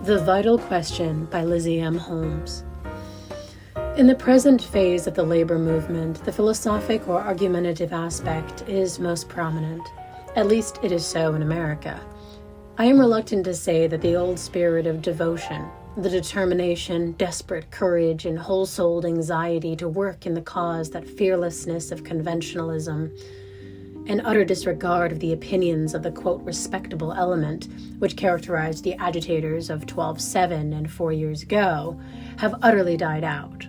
The Vital Question by Lizzie M. Holmes. In the present phase of the labor movement, the philosophic or argumentative aspect is most prominent. At least it is so in America. I am reluctant to say that the old spirit of devotion, the determination, desperate courage, and whole-souled anxiety to work in the cause, that fearlessness of conventionalism, and utter disregard of the opinions of the, quote, respectable element, which characterized the agitators of 12-7 and 4 years ago, have utterly died out.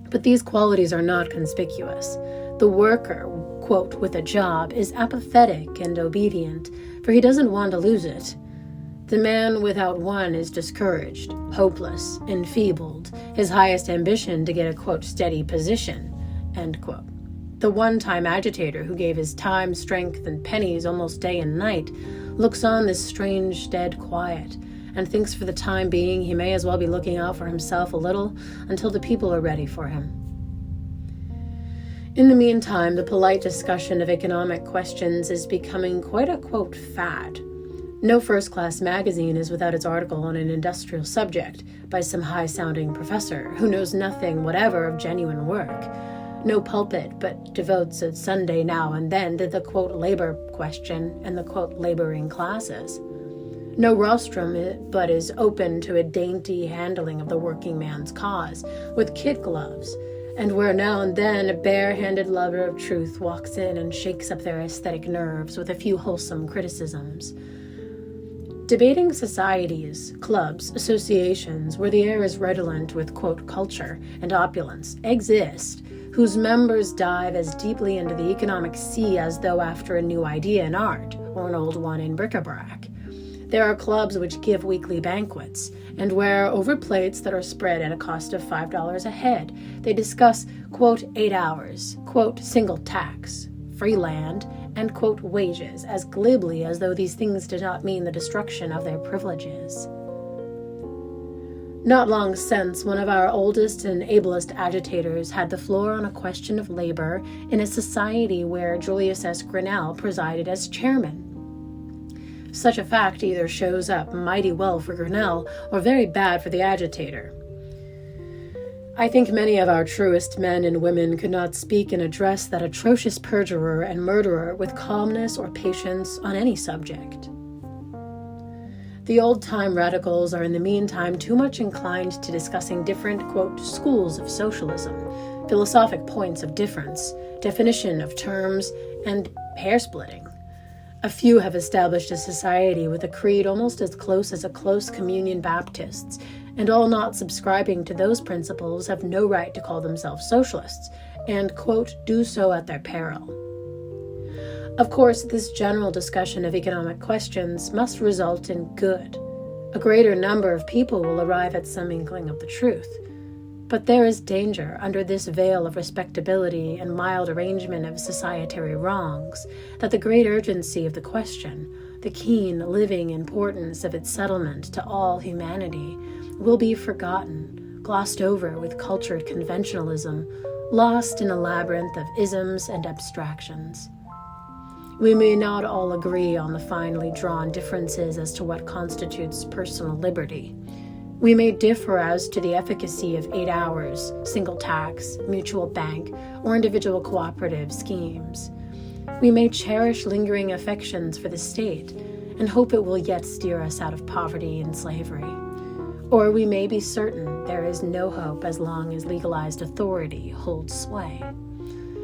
But these qualities are not conspicuous. The worker, quote, with a job, is apathetic and obedient, for he doesn't want to lose it. The man without one is discouraged, hopeless, enfeebled, his highest ambition to get a, quote, steady position, end quote. The one-time agitator who gave his time, strength, and pennies almost day and night looks on this strange, dead quiet and thinks for the time being he may as well be looking out for himself a little until the people are ready for him. In the meantime, the polite discussion of economic questions is becoming quite a, quote, fad. No first-class magazine is without its article on an industrial subject by some high-sounding professor who knows nothing whatever of genuine work. No pulpit but devotes a Sunday now and then to the, quote, labor question and the, quote, laboring classes. No rostrum but is open to a dainty handling of the working man's cause, with kid gloves, and where now and then a bare-handed lover of truth walks in and shakes up their aesthetic nerves with a few wholesome criticisms. Debating societies, clubs, associations, where the air is redolent with, quote, culture and opulence, exist, whose members dive as deeply into the economic sea as though after a new idea in art or an old one in bric-a-brac. There are clubs which give weekly banquets, and where, over plates that are spread at a cost of $5 a head, they discuss, quote, 8 hours, quote, single tax, free land, and, quote, wages, as glibly as though these things did not mean the destruction of their privileges. Not long since, one of our oldest and ablest agitators had the floor on a question of labor in a society where Julius S. Grinnell presided as chairman. Such a fact either shows up mighty well for Grinnell or very bad for the agitator. I think many of our truest men and women could not speak and address that atrocious perjurer and murderer with calmness or patience on any subject. The old-time radicals are in the meantime too much inclined to discussing different, quote, schools of socialism, philosophic points of difference, definition of terms, and hair-splitting. A few have established a society with a creed almost as close as a close communion Baptists, and all not subscribing to those principles have no right to call themselves socialists, and, quote, do so at their peril. Of course, this general discussion of economic questions must result in good. A greater number of people will arrive at some inkling of the truth. But there is danger under this veil of respectability and mild arrangement of societary wrongs that the great urgency of the question, the keen, living importance of its settlement to all humanity, will be forgotten, glossed over with cultured conventionalism, lost in a labyrinth of isms and abstractions. We may not all agree on the finely drawn differences as to what constitutes personal liberty. We may differ as to the efficacy of 8 hours, single tax, mutual bank, or individual cooperative schemes. We may cherish lingering affections for the state and hope it will yet steer us out of poverty and slavery. Or we may be certain there is no hope as long as legalized authority holds sway.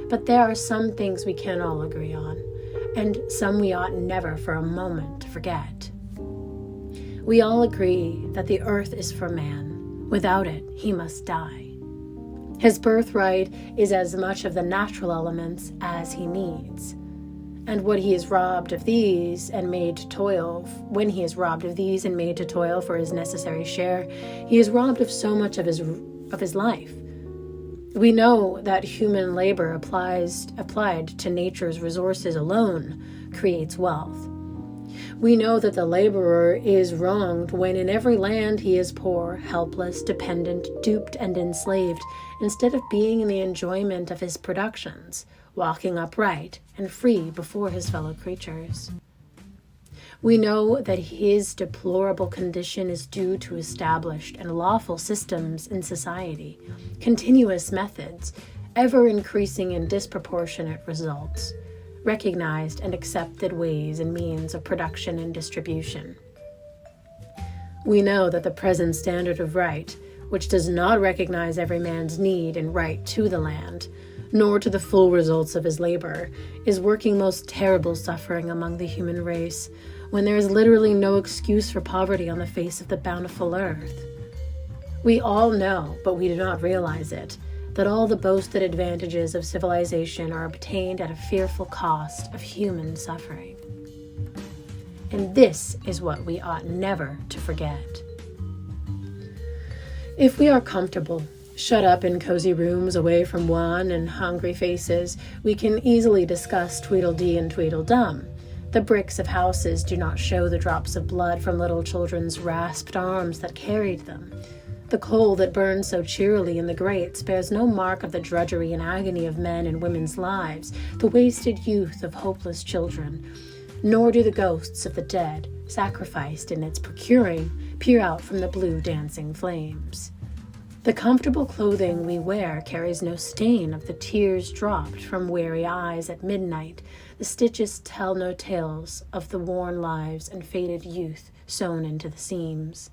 But there are some things we can all agree on, and some we ought never for a moment to forget. We all agree that the earth is for man. Without it, he must die. His birthright is as much of the natural elements as he needs. And when he is robbed of these and made to toil, for his necessary share, he is robbed of so much of his life. We know that human labor applied to nature's resources alone creates wealth. We know that the laborer is wronged when in every land he is poor, helpless, dependent, duped, and enslaved, instead of being in the enjoyment of his productions, walking upright and free before his fellow creatures. We know that his deplorable condition is due to established and lawful systems in society, continuous methods, ever-increasing and disproportionate results, recognized and accepted ways and means of production and distribution. We know that the present standard of right, which does not recognize every man's need and right to the land, nor to the full results of his labor, is working most terrible suffering among the human race, when there is literally no excuse for poverty on the face of the bountiful earth. We all know, but we do not realize it, that all the boasted advantages of civilization are obtained at a fearful cost of human suffering. And this is what we ought never to forget. If we are comfortable, shut up in cozy rooms away from wan and hungry faces, we can easily discuss Tweedledee and Tweedledum. The bricks of houses do not show the drops of blood from little children's rasped arms that carried them. The coal that burns so cheerily in the grates bears no mark of the drudgery and agony of men and women's lives, the wasted youth of hopeless children, nor do the ghosts of the dead, sacrificed in its procuring, peer out from the blue dancing flames. The comfortable clothing we wear carries no stain of the tears dropped from weary eyes at midnight. The stitches tell no tales of the worn lives and faded youth sewn into the seams.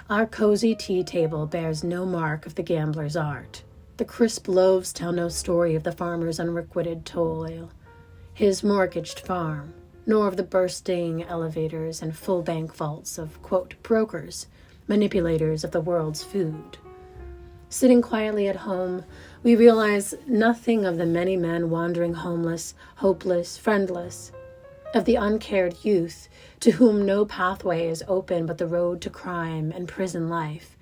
Our cozy tea table bears no mark of the gambler's art. The crisp loaves tell no story of the farmer's unrequited toil, his mortgaged farm, nor of the bursting elevators and full bank vaults of, quote, brokers, manipulators of the world's food. Sitting quietly at home, we realize nothing of the many men wandering homeless, hopeless, friendless, of the uncared youth to whom no pathway is open but the road to crime and prison life,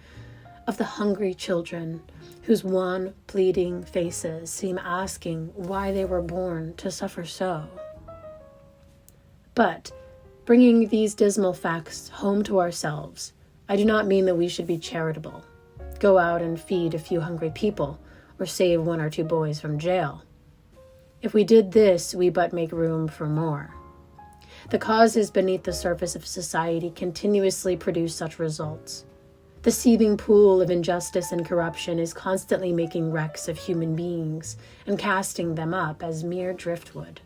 of the hungry children whose wan, pleading faces seem asking why they were born to suffer so. But, bringing these dismal facts home to ourselves, I do not mean that we should be charitable, go out and feed a few hungry people, or save one or two boys from jail. If we did this, we but make room for more. The causes beneath the surface of society continuously produce such results. The seething pool of injustice and corruption is constantly making wrecks of human beings and casting them up as mere driftwood.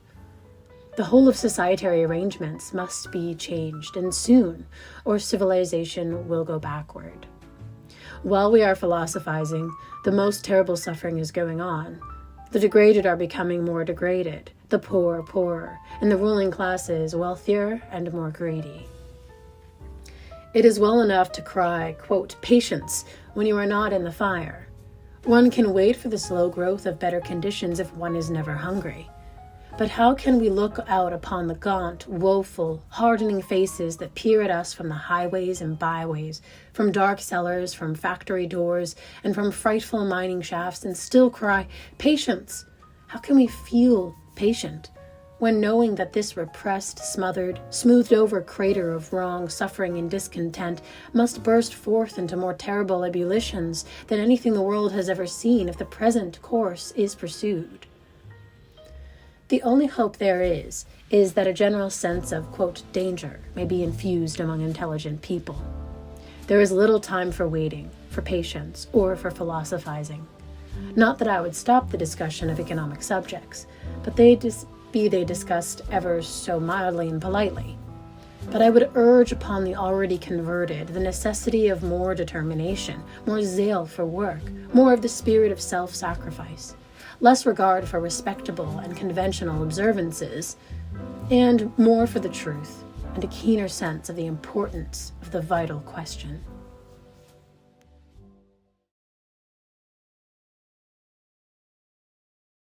The whole of societary arrangements must be changed, and soon, or civilization will go backward. While we are philosophizing, the most terrible suffering is going on. The degraded are becoming more degraded, the poor poorer, and the ruling classes wealthier and more greedy. It is well enough to cry, quote, patience, when you are not in the fire. One can wait for the slow growth of better conditions if one is never hungry. But how can we look out upon the gaunt, woeful, hardening faces that peer at us from the highways and byways, from dark cellars, from factory doors, and from frightful mining shafts, and still cry, patience? How can we feel patient when knowing that this repressed, smothered, smoothed-over crater of wrong, suffering, and discontent must burst forth into more terrible ebullitions than anything the world has ever seen if the present course is pursued? The only hope there is that a general sense of, quote, danger may be infused among intelligent people. There is little time for waiting, for patience, or for philosophizing. Not that I would stop the discussion of economic subjects, but be they discussed ever so mildly and politely. But I would urge upon the already converted the necessity of more determination, more zeal for work, more of the spirit of self-sacrifice, less regard for respectable and conventional observances, and more for the truth, and a keener sense of the importance of the vital question.